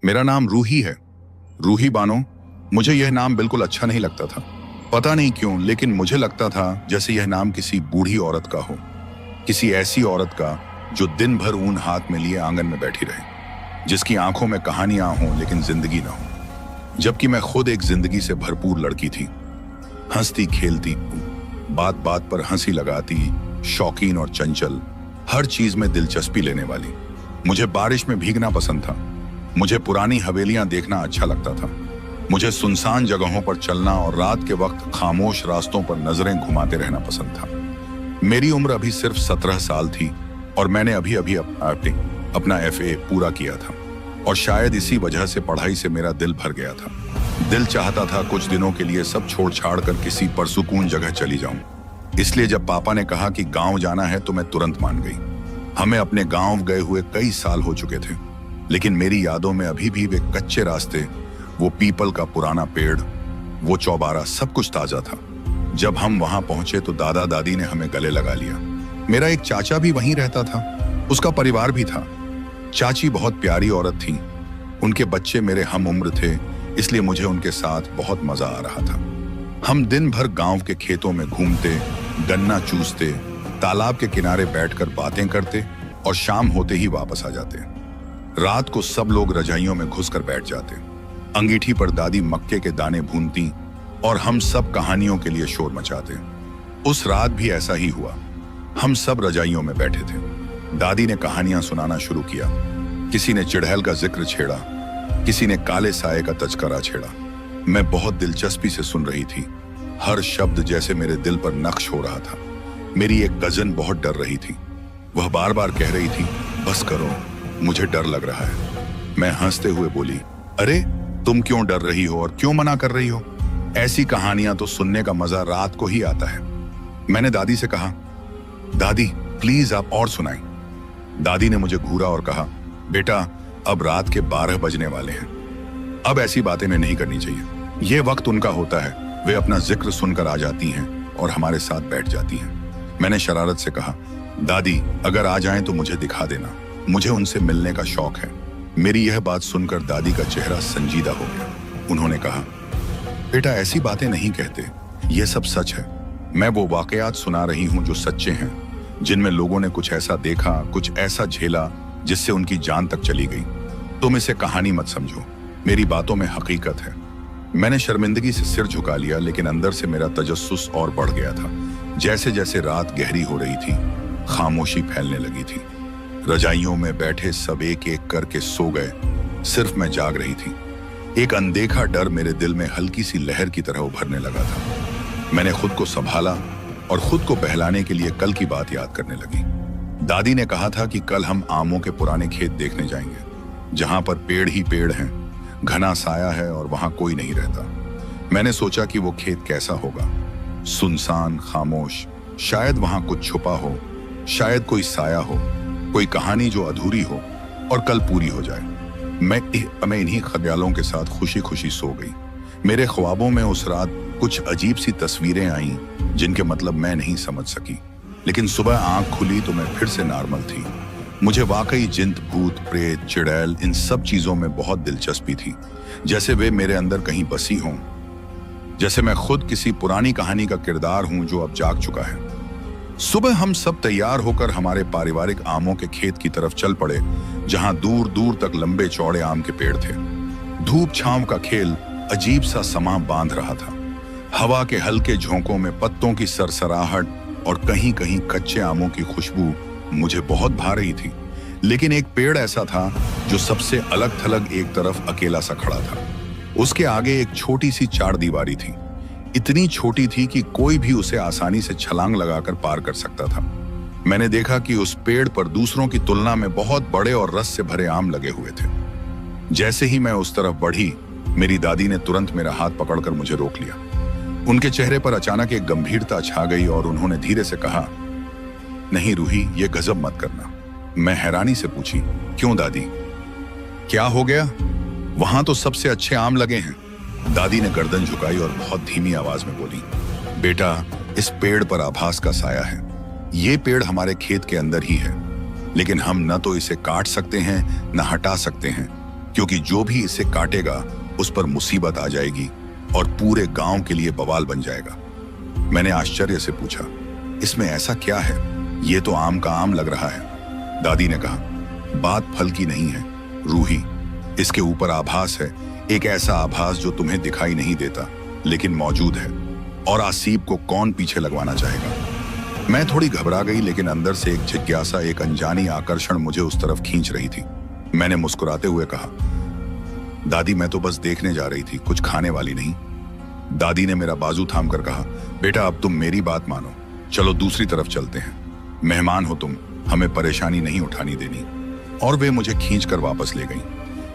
मेरा नाम रूही है, रूही बानो। मुझे यह नाम बिल्कुल अच्छा नहीं लगता था। पता नहीं क्यों, लेकिन मुझे लगता था जैसे यह नाम किसी बूढ़ी औरत का हो, किसी ऐसी औरत का जो दिन भर ऊन हाथ में लिए आंगन में बैठी रहे, जिसकी आंखों में कहानियां हों लेकिन जिंदगी ना हो। जबकि मैं खुद एक जिंदगी से भरपूर लड़की थी, हंसती खेलती, बात बात पर हंसी लगाती, शौकीन और चंचल, हर चीज में दिलचस्पी लेने वाली। मुझे बारिश में भीगना पसंद था, मुझे पुरानी हवेलियां देखना अच्छा लगता था, मुझे सुनसान जगहों पर चलना और रात के वक्त खामोश रास्तों पर नजरें घुमाते रहना पसंद था। मेरी उम्र अभी सिर्फ 17 साल थी और मैंने अभी अभी अपना FA पूरा किया था, और शायद इसी वजह से पढ़ाई से मेरा दिल भर गया था। दिल चाहता था कुछ दिनों के लिए सब छोड़ छाड़ कर किसी परसुकून जगह चली जाऊं। इसलिए जब पापा ने कहा कि गांव जाना है तो मैं तुरंत मान गई। हमें अपने गांव गए हुए कई साल हो चुके थे, लेकिन मेरी यादों में अभी भी वे कच्चे रास्ते, वो पीपल का पुराना पेड़, वो चौबारा, सब कुछ ताजा था। जब हम वहां पहुंचे तो दादा दादी ने हमें गले लगा लिया। मेरा एक चाचा भी वहीं रहता था, उसका परिवार भी था। चाची बहुत प्यारी औरत थी, उनके बच्चे मेरे हम उम्र थे, इसलिए मुझे उनके साथ बहुत मजा आ रहा था। हम दिन भर गांव के खेतों में घूमते, गन्ना चूसते, तालाब के किनारे बैठकर बातें करते और शाम होते ही वापस आ जाते। रात को सब लोग रजाइयों में घुसकर बैठ जाते। अंगीठी पर दादी मक्के के दाने भूनती और हम सब कहानियों के लिए शोर मचाते। उस रात भी ऐसा ही हुआ। हम सब रजाइयों में बैठे थे। दादी ने कहानियां सुनाना शुरू किया। किसी ने चिड़ैल का जिक्र छेड़ा, किसी ने काले साए का तस्करा छेड़ा। मैं बहुत दिलचस्पी से सुन रही थी। हर शब्द जैसे मेरे दिल पर नक्श हो रहा था। मेरी एक कजन बहुत डर रही थी। वह बार बार कह रही थी, बस करो, मुझे डर लग रहा है। मैं हंसते हुए बोली, अरे तुम क्यों डर रही हो और क्यों मना कर रही हो? ऐसी कहानियां तो सुनने का मजा रात को ही आता है। मैंने दादी से कहा, दादी प्लीज आप और सुनाएं। दादी ने मुझे घूरा और कहा, बेटा अब रात के 12 बजने वाले हैं, अब ऐसी बातें में नहीं करनी चाहिए। यह वक्त उनका होता है, वे अपना जिक्र सुनकर आ जाती हैं और हमारे साथ बैठ जाती हैं। मैंने शरारत से कहा, दादी अगर आ जाएं तो मुझे दिखा देना, मुझे उनसे मिलने का शौक है। मेरी यह बात सुनकर दादी का चेहरा संजीदा हो गया। उन्होंने कहा, बेटा ऐसी बातें नहीं कहते, यह सब सच है। मैं वो वाकयात सुना रही हूं जो सच्चे हैं, जिनमें लोगों ने कुछ ऐसा देखा, कुछ ऐसा झेला जिससे उनकी जान तक चली गई। तुम इसे कहानी मत समझो, मेरी बातों में हकीकत है। मैंने शर्मिंदगी से सिर झुका लिया, लेकिन अंदर से मेरा तजस्सुस और बढ़ गया था। जैसे जैसे रात गहरी हो रही थी, खामोशी फैलने लगी थी। रजाइयों में बैठे सब एक एक करके सो गए, सिर्फ मैं जाग रही थी। एक अनदेखा डर मेरे दिल में हल्की सी लहर की तरह उभरने लगा था। मैंने खुद को संभाला और खुद को बहलाने के लिए कल की बात याद करने लगी। दादी ने कहा था कि कल हम आमों के पुराने खेत देखने जाएंगे, जहां पर पेड़ ही पेड़ हैं, घना साया है और वहां कोई नहीं रहता। मैंने सोचा कि वो खेत कैसा होगा, सुनसान, खामोश। शायद वहां कुछ छुपा हो, शायद कोई साया हो, कोई कहानी जो अधूरी हो और कल पूरी हो जाए। मैं इन्हीं ख्यालों के साथ खुशी खुशी सो गई। मेरे ख्वाबों में उस रात कुछ अजीब सी तस्वीरें आईं, जिनके मतलब मैं नहीं समझ सकी। लेकिन सुबह आंख खुली तो मैं फिर से नॉर्मल थी। मुझे वाकई जिन, भूत, प्रेत, चिड़ैल, इन सब चीजों में बहुत दिलचस्पी थी, जैसे वे मेरे अंदर कहीं बसी हों, जैसे मैं खुद किसी पुरानी कहानी का किरदार हूं जो अब जाग चुका है। सुबह हम सब तैयार होकर हमारे पारिवारिक आमों के खेत की तरफ चल पड़े, जहां दूर दूर तक लंबे चौड़े आम के पेड़ थे। धूप छांव का खेल अजीब सा समा बांध रहा था। हवा के हल्के झोंकों में पत्तों की सरसराहट और कहीं कहीं कच्चे आमों की खुशबू मुझे बहुत भा रही थी। लेकिन एक पेड़ ऐसा था जो सबसे अलग थलग एक तरफ अकेला सा खड़ा था। उसके आगे एक छोटी सी चारदीवारी थी, इतनी छोटी थी कि कोई भी उसे आसानी से छलांग लगाकर पार कर सकता था। मैंने देखा कि उस पेड़ पर दूसरों की तुलना में बहुत बड़े और रस से भरे आम लगे हुए थे। जैसे ही मैं उस तरफ बढ़ी, मेरी दादी ने तुरंत मेरा हाथ पकड़कर मुझे रोक लिया। उनके चेहरे पर अचानक एक गंभीरता छा गई और उन्होंने धीरे से कहा, नहीं रूही, ये गजब मत करना। मैं हैरानी से पूछी, क्यों दादी, क्या हो गया? वहां तो सबसे अच्छे आम लगे हैं। दादी ने गर्दन झुकाई और बहुत धीमी आवाज में बोली, बेटा इस पेड़ पर आभास का साया है। ये पेड़ हमारे खेत के अंदर ही है, लेकिन हम न तो इसे काट सकते हैं न हटा सकते हैं। क्योंकि जो भी इसे काटेगा उस पर मुसीबत आ जाएगी और पूरे गांव के लिए बवाल बन जाएगा। मैंने आश्चर्य से पूछा, इसमें ऐसा क्या है? ये तो आम का आम लग रहा है। दादी ने कहा, बात फल की नहीं है रूही, इसके ऊपर आभास है, एक ऐसा आभास जो तुम्हें दिखाई नहीं देता लेकिन मौजूद है, और आसीब को कौन पीछे लगवाना चाहेगा। मैं थोड़ी घबरा गई, लेकिन अंदर से एक जिज्ञासा, एक अनजानी आकर्षण मुझे उस तरफ खींच रही थी। मैंने मुस्कुराते हुए कहा, दादी मैं तो बस देखने जा रही थी, कुछ खाने वाली नहीं। दादी ने मेरा बाजू थामकर कहा, बेटा अब तुम मेरी बात मानो, चलो दूसरी तरफ चलते हैं, मेहमान हो तुम, हमें परेशानी नहीं उठानी देनी। और वे मुझे खींचकर वापस ले गईं।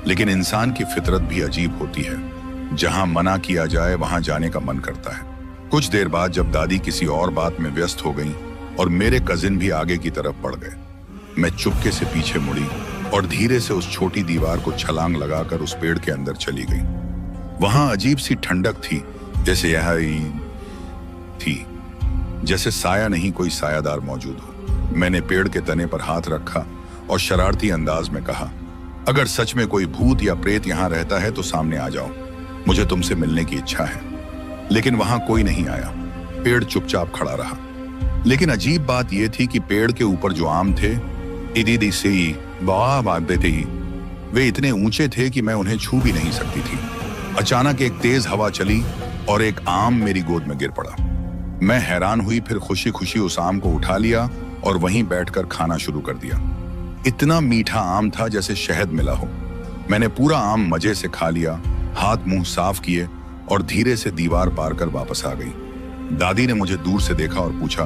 लेकिन इंसान की फितरत भी अजीब होती है, जहां मना किया जाए वहां जाने का मन करता है। कुछ देर बाद जब दादी किसी और बात में व्यस्त हो गईं और मेरे कजिन भी आगे की तरफ बढ़ गए, मैं चुपके से पीछे मुड़ी और धीरे से उस छोटी दीवार को छलांग लगाकर उस पेड़ के अंदर चली गई। वहां अजीब सी ठंडक थी, जैसे यह थी, जैसे साया नहीं कोई सायादार मौजूद हो। मैंने पेड़ के तने पर हाथ रखा और शरारती अंदाज में कहा, अगर सच में कोई भूत या प्रेत यहां रहता है तो सामने आ जाओ, मुझे तुमसे मिलने की इच्छा है। लेकिन वहां कोई नहीं आया, पेड़ चुपचाप खड़ा रहा। लेकिन अजीब बात यह थी कि पेड़ के ऊपर जो आम थे, इदी से ही, वे इतने ऊंचे थे कि मैं उन्हें छू भी नहीं सकती थी। अचानक एक तेज हवा चली और एक आम मेरी गोद में गिर पड़ा। मैं हैरान हुई, फिर खुशी खुशी उस आम को उठा लिया और वहीं बैठकर खाना शुरू कर दिया। इतना मीठा आम था जैसे शहद मिला हो। मैंने पूरा आम मजे से खा लिया, हाथ मुंह साफ किए और धीरे से दीवार पार कर वापस आ गई। दादी ने मुझे दूर से देखा और पूछा,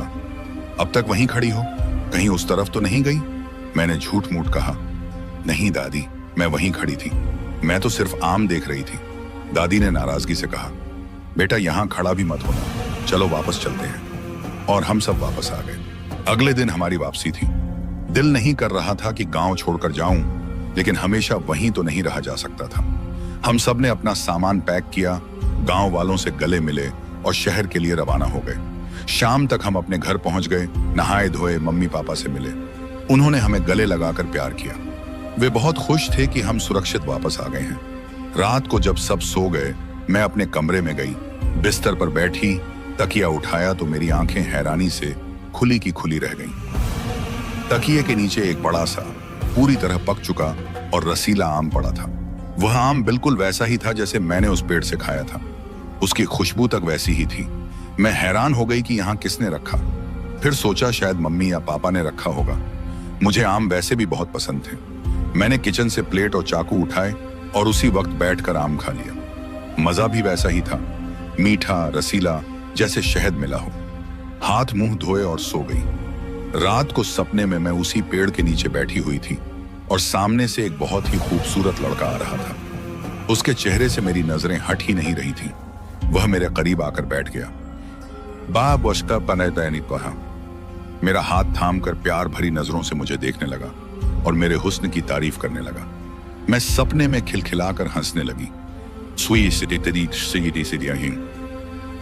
अब तक वहीं खड़ी हो, कहीं उस तरफ तो नहीं गई? मैंने झूठ मूठ कहा, नहीं दादी, मैं वहीं खड़ी थी, मैं तो सिर्फ आम देख रही थी। दादी ने नाराजगी से कहा, बेटा यहां खड़ा भी मत होना, चलो वापस चलते हैं। और हम सब वापस आ गए। अगले दिन हमारी वापसी थी। दिल नहीं कर रहा था कि गांव छोड़कर जाऊं, लेकिन हमेशा वहीं तो नहीं रहा जा सकता था। हम सब ने अपना सामान पैक किया, गांव वालों से गले मिले और शहर के लिए रवाना हो गए। शाम तक हम अपने घर पहुंच गए, नहाए धोए, मम्मी पापा से मिले। उन्होंने हमें गले लगाकर प्यार किया। वे बहुत खुश थे कि हम सुरक्षित वापस आ गए हैं। रात को जब सब सो गए, मैं अपने कमरे में गई, बिस्तर पर बैठी, तकिया उठाया तो मेरी आंखें हैरानी से खुली की खुली रह गईं। तकिए के नीचे एक बड़ा सा, पूरी तरह पक चुका और रसीला आम पड़ा था। वह आम बिल्कुल वैसा ही था जैसे मैंने उस पेड़ से खाया था। उसकी खुशबू तक वैसी ही थी। मैं हैरान हो गई कि यहाँ किसने रखा। फिर सोचा शायद मम्मी या पापा ने रखा होगा। मुझे आम वैसे भी बहुत पसंद थे। मैंने किचन से प्लेट और चाकू उठाए और उसी वक्त बैठकर आम खा लिया। मजा भी वैसा ही था, मीठा रसीला, जैसे शहद मिला हो। हाथ मुंह धोए और सो गई। रात को सपने में मैं उसी पेड़ के नीचे बैठी हुई थी और सामने से एक बहुत ही खूबसूरत लड़का आ रहा था। उसके चेहरे से मेरी नजरें हट ही नहीं रही थी। वह मेरे करीब आकर बैठ गया। बाब वश्का पनैतैनी कहा। मेरा हाथ थामकर प्यार भरी नजरों से मुझे देखने लगा और मेरे हुस्न की तारीफ करने लगा। मैं सपने में खिलखिलाकर हंसने लगी। सुई सिटी तेरी सिटी सिटी।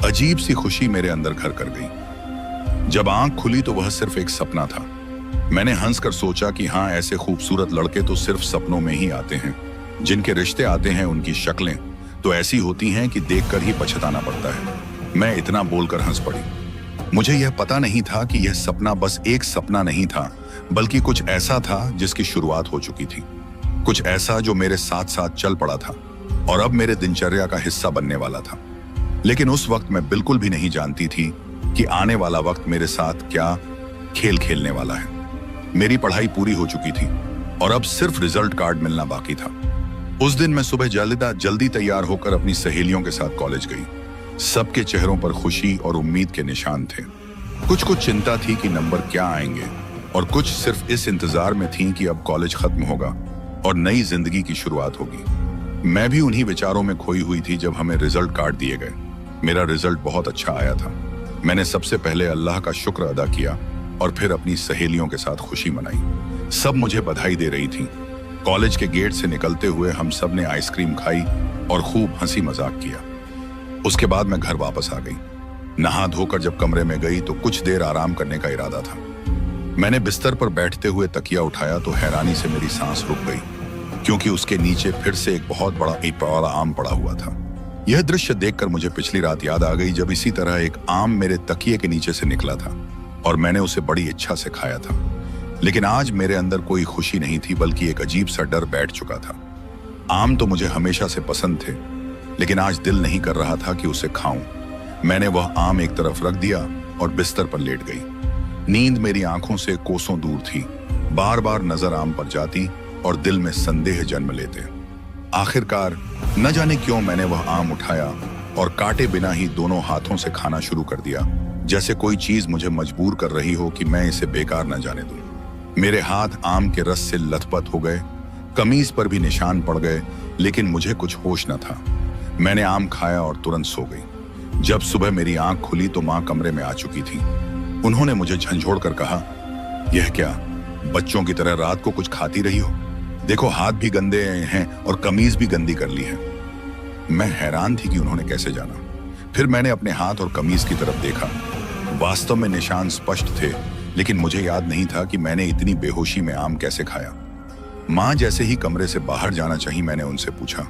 अजीब सी खुशी मेरे अंदर घर कर गई। जब आंख खुली तो वह सिर्फ एक सपना था। मैंने हंसकर सोचा कि हाँ, ऐसे खूबसूरत लड़के तो सिर्फ सपनों में ही आते हैं। जिनके रिश्ते आते हैं उनकी शक्लें तो ऐसी होती हैं कि देखकर ही पछताना पड़ता है। मैं इतना बोलकर हंस पड़ी। मुझे यह पता नहीं था कि यह सपना बस एक सपना नहीं था, बल्कि कुछ ऐसा था जिसकी शुरुआत हो चुकी थी। कुछ ऐसा जो मेरे साथ साथ चल पड़ा था और अब मेरे दिनचर्या का हिस्सा बनने वाला था। लेकिन उस वक्त मैं बिल्कुल भी नहीं जानती थी कि आने वाला वक्त मेरे साथ क्या खेल खेलने वाला है। मेरी पढ़ाई पूरी हो चुकी थी और अब सिर्फ रिजल्ट कार्ड मिलना बाकी था। उस दिन मैं सुबह जल्दी तैयार होकर अपनी सहेलियों के साथ कॉलेज गई। सबके चेहरों पर खुशी और उम्मीद के निशान थे। कुछ चिंता थी कि नंबर क्या आएंगे और कुछ सिर्फ इस इंतजार में थी कि अब कॉलेज खत्म होगा और नई जिंदगी की शुरुआत होगी। मैं भी उन्हीं विचारों में खोई हुई थी जब हमें रिजल्ट कार्ड दिए गए। मेरा रिजल्ट बहुत अच्छा आया था। मैंने सबसे पहले अल्लाह का शुक्र अदा किया और फिर अपनी सहेलियों के साथ खुशी मनाई। सब मुझे बधाई दे रही थी। कॉलेज के गेट से निकलते हुए हम सब ने आइसक्रीम खाई और खूब हंसी मजाक किया। उसके बाद मैं घर वापस आ गई। नहा धोकर जब कमरे में गई तो कुछ देर आराम करने का इरादा था। मैंने बिस्तर पर बैठते हुए तकिया उठाया तो हैरानी से मेरी सांस रुक गई। क्योंकि उसके नीचे फिर से एक बहुत बड़ा आम पड़ा हुआ था। यह दृश्य देखकर मुझे पिछली रात याद आ गई जब इसी तरह एक आम मेरे तकिए के नीचे से निकला था और मैंने उसे बड़ी इच्छा से खाया था। लेकिन आज मेरे अंदर कोई खुशी नहीं थी, बल्कि एक अजीब सा डर बैठ चुका था। आम तो मुझे हमेशा से पसंद थे, लेकिन आज दिल नहीं कर रहा था कि उसे खाऊं। मैंने वह आम एक तरफ रख दिया और बिस्तर पर लेट गई। नींद मेरी आंखों से कोसों दूर थी। बार बार नजर आम पर जाती और दिल में संदेह जन्म लेते। आखिरकार न जाने क्यों मैंने वह आम उठाया और काटे बिना ही दोनों हाथों से खाना शुरू कर दिया, जैसे कोई चीज मुझे मजबूर कर रही हो कि मैं इसे बेकार न जाने दूं। मेरे हाथ आम के रस से लथपथ हो गए, कमीज पर भी निशान पड़ गए, लेकिन मुझे कुछ होश न था। मैंने आम खाया और तुरंत सो गई। जब सुबह मेरी आंख खुली तो माँ कमरे में आ चुकी थी। उन्होंने मुझे झंझोड़ कर कहा, यह क्या, बच्चों की तरह रात को कुछ खाती रही हो? देखो, हाथ भी गंदे हैं और कमीज भी गंदी कर ली है। मैं हैरान थी कि उन्होंने कैसे जाना। फिर मैंने अपने हाथ और कमीज की तरफ देखा। वास्तव में निशान स्पष्ट थे, लेकिन मुझे याद नहीं था कि मैंने इतनी बेहोशी में आम कैसे खाया। माँ जैसे ही कमरे से बाहर जाना चाहिए, मैंने उनसे पूछा,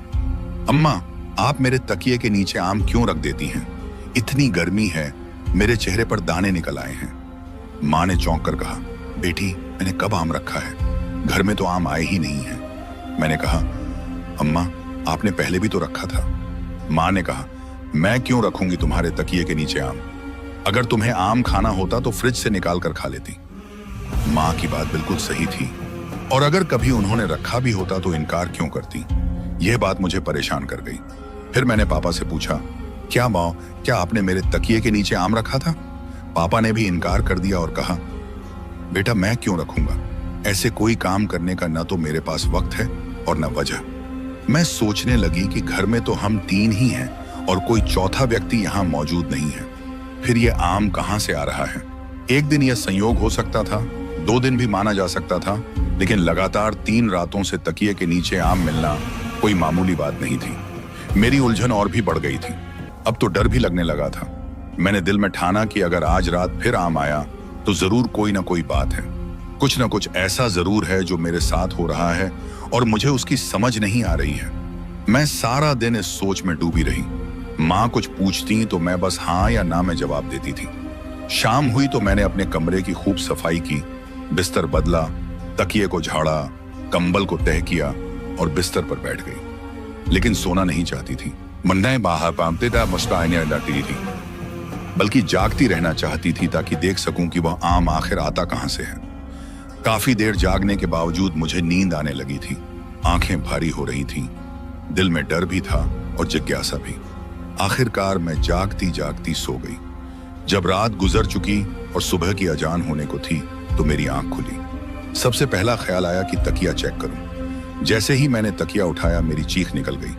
अम्मा, आप मेरे तकिए के नीचे आम क्यों रख देती हैं? इतनी गर्मी है, मेरे चेहरे पर दाने निकल आए हैं। माँ ने चौंक कर कहा, बेटी, मैंने कब आम रखा है? घर में तो आम आए ही नहीं है। मैंने कहा, अम्मा, आपने पहले भी तो रखा था। माँ ने कहा, मैं क्यों रखूंगी तुम्हारे तकिए के नीचे आम? अगर तुम्हें आम खाना होता तो फ्रिज से निकाल कर खा लेती। माँ की बात बिल्कुल सही थी, और अगर कभी उन्होंने रखा भी होता तो इनकार क्यों करती? यह बात मुझे परेशान कर गई। फिर मैंने पापा से पूछा, क्या माँ, क्या आपने मेरे तकिए के नीचे आम रखा था? पापा ने भी इनकार कर दिया और कहा, बेटा, मैं क्यों रखूंगा? ऐसे कोई काम करने का न तो मेरे पास वक्त है और न वजह। मैं सोचने लगी कि घर में तो हम 3 ही हैं और कोई चौथा व्यक्ति यहाँ मौजूद नहीं है। फिर ये आम कहाँ से आ रहा है? एक दिन यह संयोग हो सकता था, 2 दिन भी माना जा सकता था, लेकिन लगातार 3 रातों से तकिए के नीचे आम मिलना कोई मामूली बात नहीं थी। मेरी उलझन और भी बढ़ गई थी। अब तो डर भी लगने लगा था। मैंने दिल में ठाना कि अगर आज रात फिर आम आया तो जरूर कोई ना कोई बात है, कुछ ना कुछ ऐसा जरूर है जो मेरे साथ हो रहा है और मुझे उसकी समझ नहीं आ रही है। मैं सारा दिन इस सोच में डूबी रही। माँ कुछ पूछती तो मैं बस हाँ या ना में जवाब देती थी। शाम हुई तो मैंने अपने कमरे की खूब सफाई की, बिस्तर बदला, तकिए को झाड़ा, कंबल को तह किया और बिस्तर पर बैठ गई। लेकिन सोना नहीं चाहती थी। मन्नाएं बाहर पामते था, मुस्कुराने लगती थी, बल्कि जागती रहना चाहती थी ताकि देख सकूं कि वह आम आखिर आता कहां से है। काफी देर जागने के बावजूद मुझे नींद आने लगी थी। आंखें भारी हो रही थीं, दिल में डर भी था और जिज्ञासा भी। आखिरकार मैं जागती जागती सो गई। जब रात गुजर चुकी और सुबह की अजान होने को थी तो मेरी आंख खुली। सबसे पहला ख्याल आया कि तकिया चेक करूं। जैसे ही मैंने तकिया उठाया, मेरी चीख निकल गई।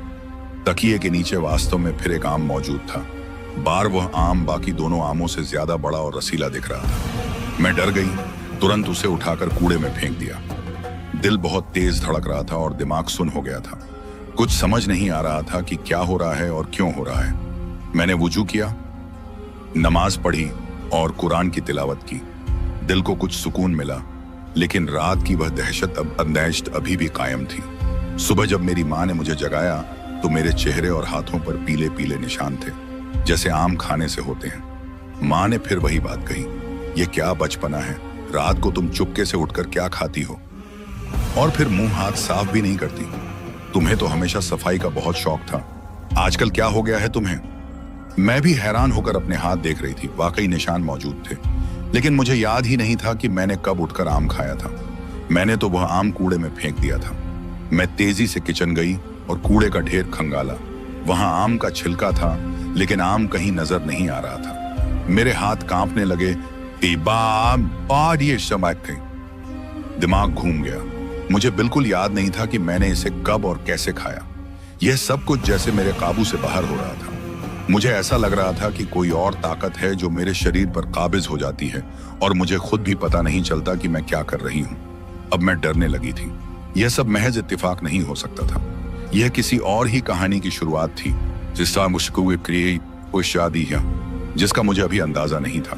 तकिए के नीचे वास्तव में फिर एक आम मौजूद था। बार वह आम बाकी दोनों आमों से ज्यादा बड़ा और रसीला दिख रहा था। मैं डर गई, तुरंत उसे उठाकर कूड़े में फेंक दिया। दिल बहुत तेज धड़क रहा था और दिमाग सुन हो गया था। कुछ समझ नहीं आ रहा था कि क्या हो रहा है और क्यों हो रहा है। मैंने वुजू किया, नमाज पढ़ी और कुरान की तिलावत की। दिल को कुछ सुकून मिला, लेकिन रात की वह दहशत अभी भी कायम थी। सुबह जब मेरी माँ ने मुझे जगाया तो मेरे चेहरे और हाथों पर पीले पीले निशान थे, जैसे आम खाने से होते हैं। माँ ने फिर वही बात कही, ये क्या बचपना है, रात को तुम चुपके से उठकर क्या खाती हो और फिर मुंह हाथ साफ भी नहीं करती। तुम्हें तो हमेशा सफाई का बहुत शौक था, आजकल क्या हो गया है तुम्हें? मैं भी हैरान होकर अपने हाथ देख रही थी। वाकई निशान मौजूद थे, लेकिन मुझे याद ही नहीं था कि मैंने कब उठकर आम खाया था। मैंने तो वह आम कूड़े में फेंक दिया था। मैं तेजी से किचन गई और कूड़े का ढेर खंगाला। वहां आम का छिलका था, लेकिन आम कहीं नजर नहीं आ रहा था। मेरे हाथ कांपने लगे। ये समय थे, दिमाग घूम गया। मुझे बिल्कुल याद नहीं था कि मैंने इसे कब और कैसे खाया। यह सब कुछ जैसे मेरे काबू से बाहर हो रहा था। मुझे ऐसा लग रहा था कि कोई और ताकत है जो मेरे शरीर पर काबिज हो जाती है और मुझे खुद भी पता नहीं चलता कि मैं क्या कर रही हूं। अब मैं डरने लगी थी। यह सब महज इत्तेफाक नहीं हो सकता था। यह किसी और ही कहानी की शुरुआत थी, जिसका मुझे अभी अंदाजा नहीं था।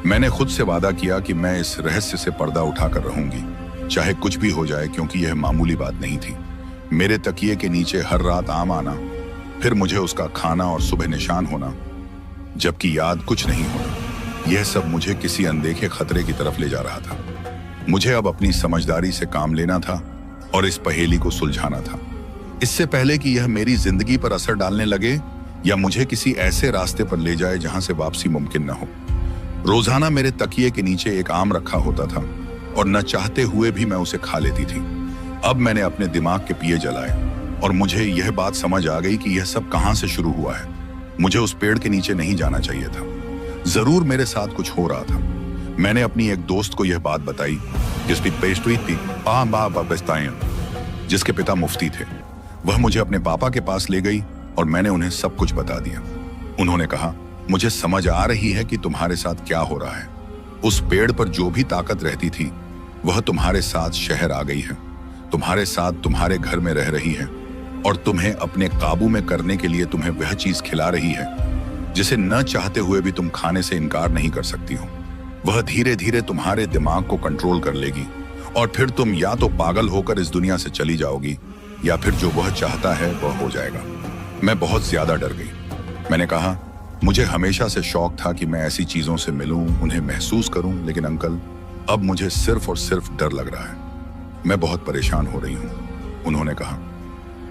मैंने खुद से वादा किया कि मैं इस रहस्य से पर्दा उठाकर रहूंगी, चाहे कुछ भी हो जाए, क्योंकि यह मामूली बात नहीं थी। मेरे तकिए के नीचे हर रात आम आना, फिर मुझे उसका खाना और सुबह निशान होना, जबकि याद कुछ नहीं होना। यह सब मुझे किसी अनदेखे खतरे की तरफ ले जा रहा था। मुझे अब अपनी समझदारी से काम लेना था और इस पहेली को सुलझाना था, इससे पहले कि यह मेरी जिंदगी पर असर डालने लगे या मुझे किसी ऐसे रास्ते पर ले जाए जहां से वापसी मुमकिन न हो। रोजाना मेरे तकिए के नीचे एक आम रखा होता था और न चाहते हुए भी मैं उसे खा लेती थी। अब मैंने अपने दिमाग के पिए जलाए और मुझे यह बात समझ आ गई कि यह सब कहां से शुरू हुआ है। मुझे उस पेड़ के नीचे नहीं जाना चाहिए था। जरूर मेरे साथ कुछ हो रहा था। मैंने अपनी एक दोस्त को यह बात बताई जिसकी पेस्ट्री थी जिसके पिता मुफ्ती थे। वह मुझे अपने पापा के पास ले गई और मैंने उन्हें सब कुछ बता दिया। उन्होंने कहा, मुझे समझ आ रही है कि तुम्हारे साथ क्या हो रहा है। उस पेड़ पर जो भी ताकत रहती थी वह तुम्हारे साथ शहर आ गई है, तुम्हारे साथ तुम्हारे घर में रह रही है और तुम्हें अपने काबू में करने के लिए तुम्हें वह चीज खिला रही है जिसे न चाहते हुए भी तुम खाने से इनकार नहीं कर सकती हो। वह धीरे धीरे तुम्हारे दिमाग को कंट्रोल कर लेगी और फिर तुम या तो पागल होकर इस दुनिया से चली जाओगी या फिर जो वह चाहता है वह हो जाएगा। मैं बहुत ज्यादा डर गई। मैंने कहा, मुझे हमेशा से शौक था कि मैं ऐसी चीजों से मिलूं, उन्हें महसूस करूं, लेकिन अंकल अब मुझे सिर्फ और सिर्फ डर लग रहा है। मैं बहुत परेशान हो रही हूं। उन्होंने कहा,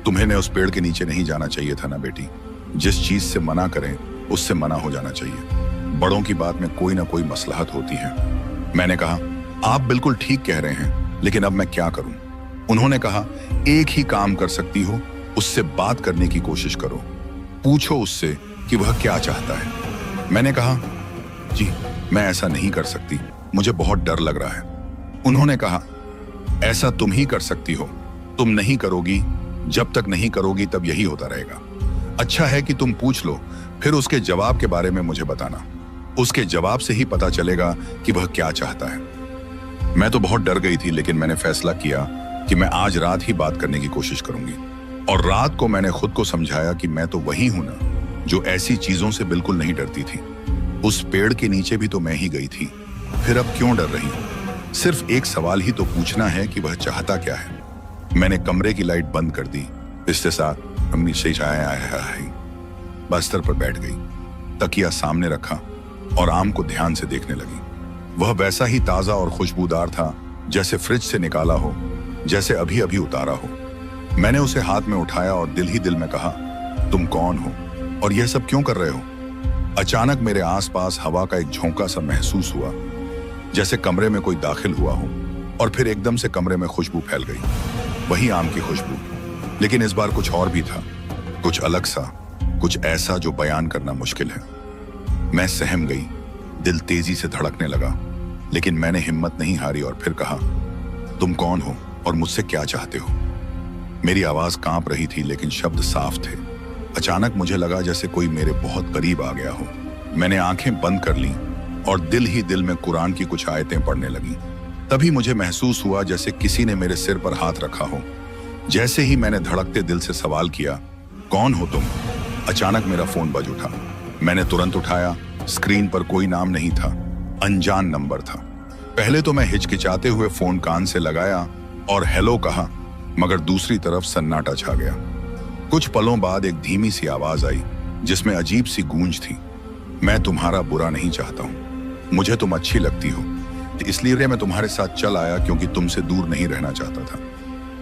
तुम्हें उस पेड़ के नीचे नहीं जाना चाहिए था ना बेटी। जिस चीज से मना करें उससे मना हो जाना चाहिए। बड़ों की बात में कोई ना कोई मसलहत होती है। मैंने कहा, आप बिल्कुल ठीक कह रहे हैं, लेकिन अब मैं क्या करूं? उन्होंने कहा, एक ही काम कर सकती हो, उससे बात करने की कोशिश करो। पूछो उससे कि वह क्या चाहता है। मैंने कहा, जी मैं ऐसा नहीं कर सकती, मुझे बहुत डर लग रहा है। उन्होंने कहा, ऐसा तुम ही कर सकती हो, तुम नहीं करोगी। जब तक नहीं करोगी तब यही होता रहेगा। अच्छा है कि तुम पूछ लो, फिर उसके जवाब के बारे में मुझे बताना। उसके जवाब से ही पता चलेगा कि वह क्या चाहता है। मैं तो बहुत डर गई थी, लेकिन मैंने फैसला किया कि मैं आज रात ही बात करने की कोशिश करूंगी। और रात को मैंने खुद को समझाया कि मैं तो वही हूं ना जो ऐसी चीजों से बिल्कुल नहीं डरती थी। उस पेड़ के नीचे भी तो मैं ही गई थी, फिर अब क्यों डर रही हूं? सिर्फ एक सवाल ही तो पूछना है कि वह चाहता क्या है। मैंने कमरे की लाइट बंद कर दी। इसके साथ अम्मी से बस्तर पर बैठ गई, तकिया सामने रखा और आम को ध्यान से देखने लगी। वह वैसा ही ताजा और खुशबूदार था जैसे फ्रिज से निकाला हो, जैसे अभी अभी उतारा हो। मैंने उसे हाथ में उठाया और दिल ही दिल में कहा, तुम कौन हो और यह सब क्यों कर रहे हो? अचानक मेरे आसपास हवा का एक झोंका सा महसूस हुआ, जैसे कमरे में कोई दाखिल हुआ हो, और फिर एकदम से कमरे में खुशबू फैल गई। वही आम की खुशबू, लेकिन इस बार कुछ और भी था, कुछ अलग सा, कुछ ऐसा जो बयान करना मुश्किल है। मैं सहम गई, दिल तेजी से धड़कने लगा, लेकिन मैंने हिम्मत नहीं हारी और फिर कहा, तुम कौन हो और मुझसे क्या चाहते हो? मेरी आवाज कांप रही थी, लेकिन शब्द साफ थे। अचानक मुझे लगा जैसे कोई मेरे बहुत करीब आ गया हो। मैंने आंखें बंद कर लीं और दिल ही दिल में कुरान की कुछ आयतें पढ़ने लगी। तभी मुझे महसूस हुआ जैसे किसी ने मेरे सिर पर हाथ रखा हो। जैसे ही मैंने धड़कते दिल से सवाल किया, कौन हो तुम? अचानक मेरा फोन बज उठा। मैंने तुरंत उठाया। स्क्रीन पर कोई नाम नहीं था, अनजान नंबर था। पहले तो मैं हिचकिचाते हुए फोन कान से लगाया और हेलो कहा, मगर दूसरी तरफ सन्नाटा छा गया। कुछ पलों बाद एक धीमी सी आवाज आई जिसमें अजीब सी गूंज थी, मैं तुम्हारा बुरा नहीं चाहता हूं, मुझे तुम अच्छी लगती हो, इसलिए मैं तुम्हारे साथ चल आया क्योंकि तुमसे दूर नहीं रहना चाहता था।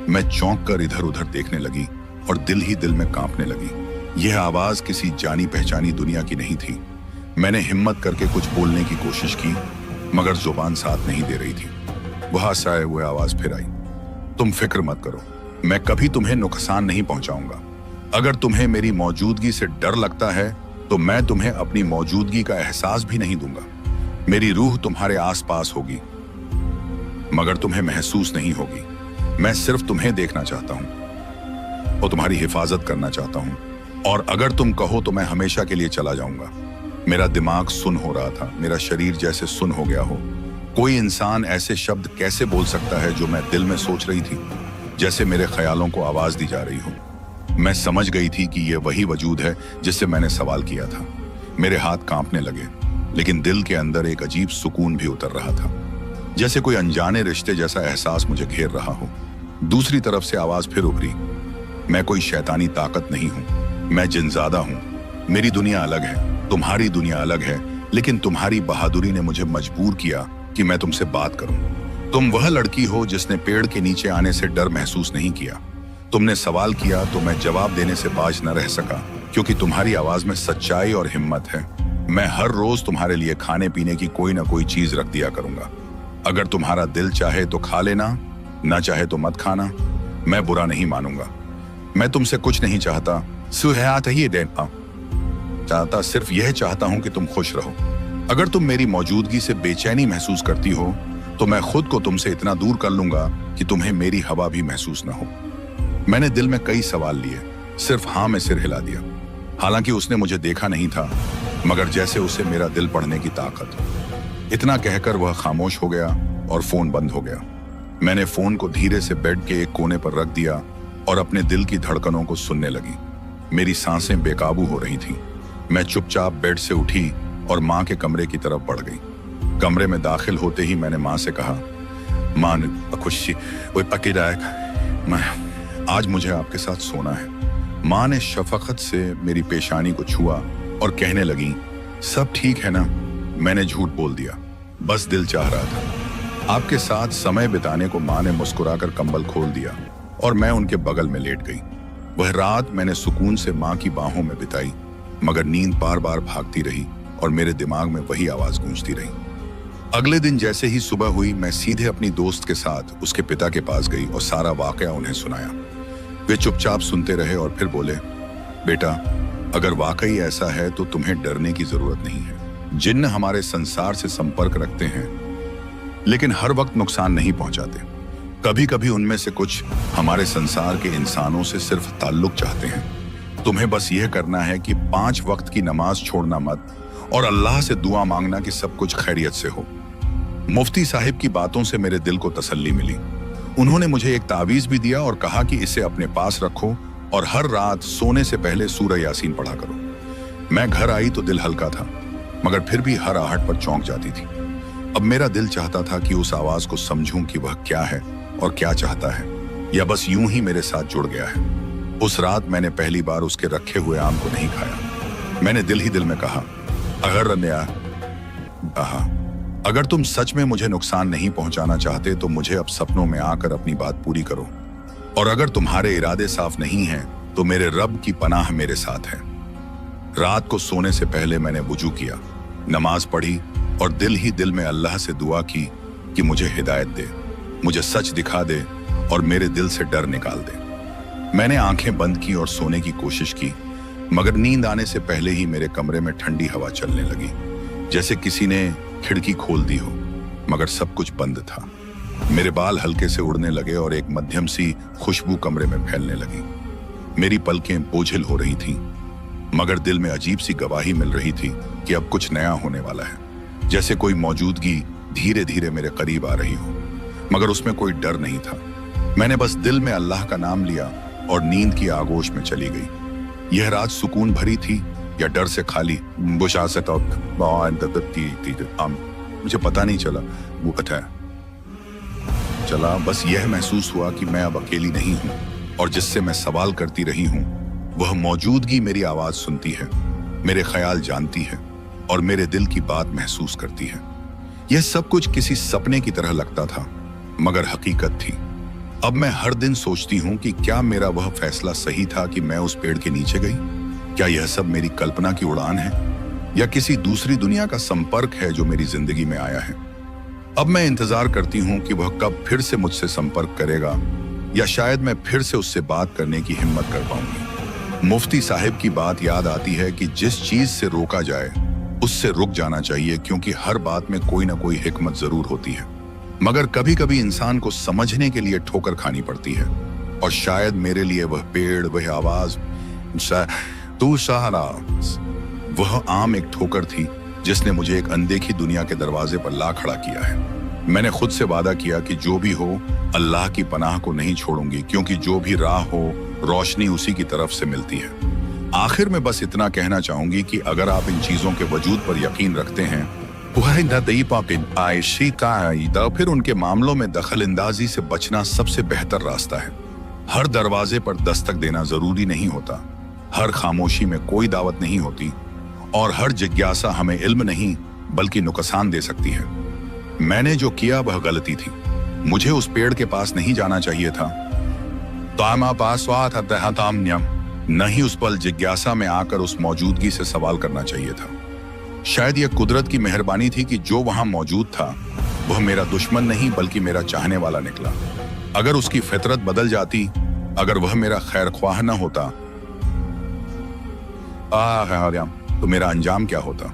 मैं चौंक कर इधर उधर देखने लगी और दिल ही दिल में कांपने लगी। यह आवाज किसी जानी पहचानी दुनिया की नहीं थी। मैंने हिम्मत करके कुछ बोलने की कोशिश की, मगर जुबान साथ नहीं दे रही थी। वह हंसाए हुए आवाज फिर आई, तुम फिक्र मत करो, मैं कभी तुम्हें नुकसान नहीं पहुंचाऊंगा। अगर तुम्हें मेरी मौजूदगी से डर लगता है तो मैं तुम्हें अपनी मौजूदगी का एहसास भी नहीं दूंगा। मेरी रूह तुम्हारे आसपास होगी, मगर तुम्हें महसूस नहीं होगी। मैं सिर्फ तुम्हें देखना चाहता हूं और तुम्हारी हिफाजत करना चाहता हूं, और अगर तुम कहो तो मैं हमेशा के लिए चला जाऊंगा। मेरा दिमाग सुन हो रहा था, मेरा शरीर जैसे सुन हो गया हो। कोई इंसान ऐसे शब्द कैसे बोल सकता है जो मैं दिल में सोच रही थी, जैसे मेरे ख्यालों को आवाज दी जा रही हो। मैं समझ गई थी कि यह वही वजूद है जिससे मैंने सवाल किया था। मेरे हाथ कांपने लगे, लेकिन दिल के अंदर एक अजीब सुकून भी उतर रहा था, जैसे कोई अनजाने रिश्ते जैसा एहसास मुझे घेर रहा हो। दूसरी तरफ से आवाज फिर उभरी, मैं कोई शैतानी ताकत नहीं हूं, मैं जिनजादा हूं। मेरी दुनिया अलग है, तुम्हारी दुनिया अलग है, लेकिन तुम्हारी बहादुरी ने मुझे मजबूर किया कि मैं तुमसे बात करूं। तुम वह लड़की हो जिसने पेड़ के नीचे आने से डर महसूस नहीं किया। तुमने सवाल किया तो मैं जवाब देने से बाज न रह सका, क्योंकि तुम्हारी आवाज में सच्चाई और हिम्मत है। मैं हर रोज तुम्हारे लिए खाने पीने की कोई ना कोई चीज रख दिया करूंगा। अगर तुम्हारा दिल चाहे तो खा लेना, ना चाहे तो मत खाना। मैं बुरा नहीं मानूंगा। मैं तुमसे कुछ नहीं चाहता, सिर्फ यह चाहता हूं कि तुम खुश रहो। अगर तुम मेरी मौजूदगी से बेचैनी महसूस करती हो तो मैं खुद को तुमसे इतना दूर कर लूंगा कि तुम्हें मेरी हवा भी महसूस ना हो। मैंने दिल में कई सवाल लिए, सिर्फ हाँ में सिर हिला दिया। हालांकि उसने मुझे देखा नहीं था, मगर जैसे उसे मेरा दिल पढ़ने की ताकत। इतना कहकर वह खामोश हो गया और फोन बंद हो गया। मैंने फोन को धीरे से बेड के एक कोने पर रख दिया और अपने दिल की धड़कनों को सुनने लगी। मेरी सांसें बेकाबू हो रही थीं। मैं चुपचाप बेड से उठी और माँ के कमरे की तरफ बढ़ गई। कमरे में दाखिल होते ही मैंने माँ से कहा, माँ खुशी आज मुझे आपके साथ सोना है। माँ ने शफकत से मेरी पेशानी को छुआ और कहने लगी, सब ठीक है ना? मैंने झूठ बोल दिया, बस दिल चाह रहा था आपके साथ समय बिताने को। माँ ने मुस्कुराकर कंबल खोल दिया और मैं उनके बगल में लेट गई। वह रात मैंने सुकून से माँ की बाहों में बिताई, मगर नींद बार बार भागती रही और मेरे दिमाग में वही आवाज गूंजती रही। अगले दिन जैसे ही सुबह हुई, मैं सीधे अपनी दोस्त के साथ उसके पिता के पास गई और सारा वाकया उन्हें सुनाया। वे चुपचाप सुनते रहे और फिर बोले, बेटा, अगर वाकई ऐसा है तो तुम्हें डरने की जरूरत नहीं है। जिन्न हमारे संसार से संपर्क रखते हैं, लेकिन हर वक्त नुकसान नहीं पहुंचाते। कभी कभी उनमें से कुछ हमारे संसार के इंसानों से सिर्फ ताल्लुक चाहते हैं। तुम्हें बस यह करना है कि 5 वक्त की नमाज छोड़ना मत और अल्लाह से दुआ मांगना कि सब कुछ खैरियत से हो। मुफ्ती साहिब की बातों से मेरे दिल को तसल्ली मिली। उन्होंने मुझे एक तावीज भी दिया और कहा कि इसे अपने पास रखो और हर रात सोने से पहले सूरह यासीन पढ़ा करो। मैं घर आई तो दिल हल्का था, मगर फिर भी हर आहट पर चौंक जाती थी। अब मेरा दिल चाहता था कि उस आवाज को समझूं कि वह क्या है और क्या चाहता है, या बस यूं ही मेरे साथ जुड़ गया है। उस रात मैंने पहली बार उसके रखे हुए आम को नहीं खाया। मैंने दिल ही दिल में कहा, अगर तुम सच में मुझे नुकसान नहीं पहुंचाना चाहते तो मुझे अब सपनों में आकर अपनी बात पूरी करो, और अगर तुम्हारे इरादे साफ नहीं हैं तो मेरे रब की पनाह मेरे साथ है। रात को सोने से पहले मैंने वुजू किया, नमाज पढ़ी और दिल ही दिल में अल्लाह से दुआ की कि मुझे हिदायत दे, मुझे सच दिखा दे और मेरे दिल से डर निकाल दे। मैंने आंखें बंद की और सोने की कोशिश की, मगर नींद आने से पहले ही मेरे कमरे में ठंडी हवा चलने लगी, जैसे किसी ने खिड़की खोल दी हो, मगर सब कुछ बंद था। मेरे बाल हल्के से उड़ने लगे और एक मध्यम सी खुशबू कमरे में फैलने लगी। मेरी पलकें बोझिल हो रही थीं, मगर दिल में अजीब सी गवाही मिल रही थी कि अब कुछ नया होने वाला है, जैसे कोई मौजूदगी धीरे धीरे मेरे करीब आ रही हो, मगर उसमें कोई डर नहीं था। मैंने बस दिल में अल्लाह का नाम लिया और नींद की आगोश में चली गई। यह रात सुकून भरी थी या डर से खाली? मुझे पता नहीं चला। वो चला बस यह महसूस हुआ कि मैं अब अकेली नहीं हूं, और जिससे मैं सवाल करती रही हूं वह मौजूदगी मेरी आवाज सुनती है, मेरे ख्याल जानती है और मेरे दिल की बात महसूस करती है। यह सब कुछ किसी सपने की तरह लगता था, मगर हकीकत थी। अब मैं हर दिन सोचती हूँ कि क्या मेरा वह फैसला सही था कि मैं उस पेड़ के नीचे गई? क्या यह सब मेरी कल्पना की उड़ान है या किसी दूसरी दुनिया का संपर्क है जो मेरी जिंदगी में आया है? अब मैं इंतजार करती हूँ कि वह कब फिर से मुझसे संपर्क करेगा, या शायद मैं फिर से उससे बात करने की हिम्मत कर पाऊंगी। मुफ्ती साहिब की बात याद आती है कि जिस चीज से रोका जाए उससे रुक जाना चाहिए, क्योंकि हर बात में कोई ना कोई हिकमत जरूर होती है। मगर कभी कभी इंसान को समझने के लिए ठोकर खानी पड़ती है, और शायद मेरे लिए वह पेड़, वह आवाज, तू सहारा, वह आम एक ठोकर थी जिसने मुझे एक अनदेखी दुनिया के दरवाजे पर ला खड़ा किया है। मैंने खुद से वादा किया कि जो भी हो अल्लाह की पनाह को नहीं छोड़ूंगी, क्योंकि जो भी राह हो रोशनी उसी की तरफ से मिलती है। आखिर में बस इतना कहना चाहूंगी कि अगर आप इन चीजों के वजूद पर यकीन रखते हैं फिर उनके मामलों में दखल अंदाजी से बचना सबसे बेहतर रास्ता है। हर दरवाजे पर दस्तक देना जरूरी नहीं होता, हर खामोशी में कोई दावत नहीं होती, और हर जिज्ञासा हमें इल्म नहीं बल्कि नुकसान दे सकती है। मैंने जो किया वह गलती थी। मुझे उस पेड़ के पास नहीं जाना चाहिए था। न ही उस पल जिज्ञासा में आकर उस मौजूदगी से सवाल करना चाहिए था। शायद यह कुदरत की मेहरबानी थी कि जो वहां मौजूद था वह मेरा दुश्मन नहीं बल्कि मेरा चाहने वाला निकला। अगर उसकी फितरत बदल जाती, अगर वह मेरा खैर ख्वाह न होता, तो मेरा अंजाम क्या होता?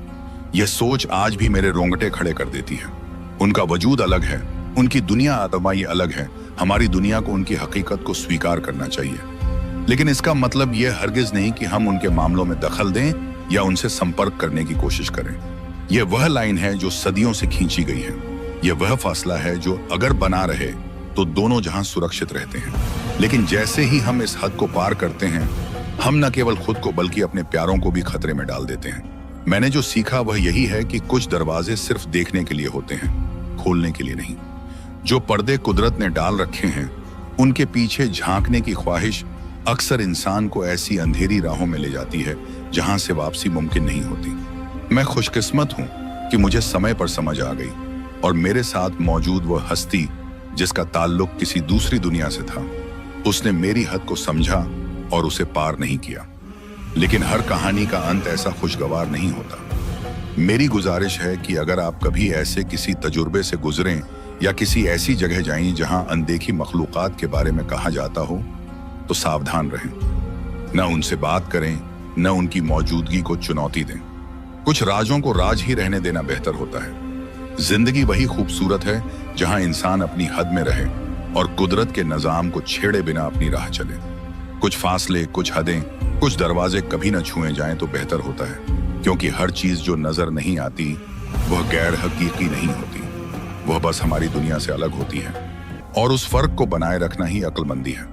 यह सोच आज भी मेरे रोंगटे खड़े कर देती है। उनका वजूद अलग है, उनकी दुनिया आदमाई अलग है। हमारी दुनिया को उनकी हकीकत को स्वीकार करना चाहिए, लेकिन इसका मतलब यह हरगिज नहीं कि हम उनके मामलों में दखल दें या उनसे संपर्क करने की कोशिश करें। यह वह लाइन है जो सदियों से खींची गई है। यह वह फासला है जो अगर बना रहे तो दोनों जहां सुरक्षित रहते हैं। लेकिन जैसे ही हम इस हद को पार करते हैं, हम न केवल खुद को बल्कि अपने प्यारों को भी खतरे में डाल देते हैं। मैंने जो सीखा वह यही है कि कुछ दरवाजे सिर्फ देखने के लिए होते हैं, खोलने के लिए नहीं। जो पर्दे कुदरत ने डाल रखे हैं, उनके पीछे झांकने की ख्वाहिश अक्सर इंसान को ऐसी अंधेरी राहों में ले जाती है जहां से वापसी मुमकिन नहीं होती। मैं खुशकिस्मत हूं कि मुझे समय पर समझ आ गई और मेरे साथ मौजूद वह हस्ती जिसका ताल्लुक किसी दूसरी दुनिया से था, उसने मेरी हद को समझा और उसे पार नहीं किया। लेकिन हर कहानी का अंत ऐसा खुशगवार नहीं होता। मेरी गुजारिश है कि अगर आप कभी ऐसे किसी तजुर्बे से गुजरें या किसी ऐसी जगह जाएं जहां अनदेखी मखलूकात के बारे में कहा जाता हो, तो सावधान रहें। न उनसे बात करें, न उनकी मौजूदगी को चुनौती दें। कुछ राजों को राज ही रहने देना बेहतर होता है। जिंदगी वही खूबसूरत है जहां इंसान अपनी हद में रहे और कुदरत के निजाम को छेड़े बिना अपनी राह चले। कुछ फासले, कुछ हदें, कुछ दरवाजे कभी न छुए जाएं तो बेहतर होता है, क्योंकि हर चीज जो नजर नहीं आती वह गैर हकीकी नहीं होती, वह बस हमारी दुनिया से अलग होती है, और उस फर्क को बनाए रखना ही अक्लमंदी है।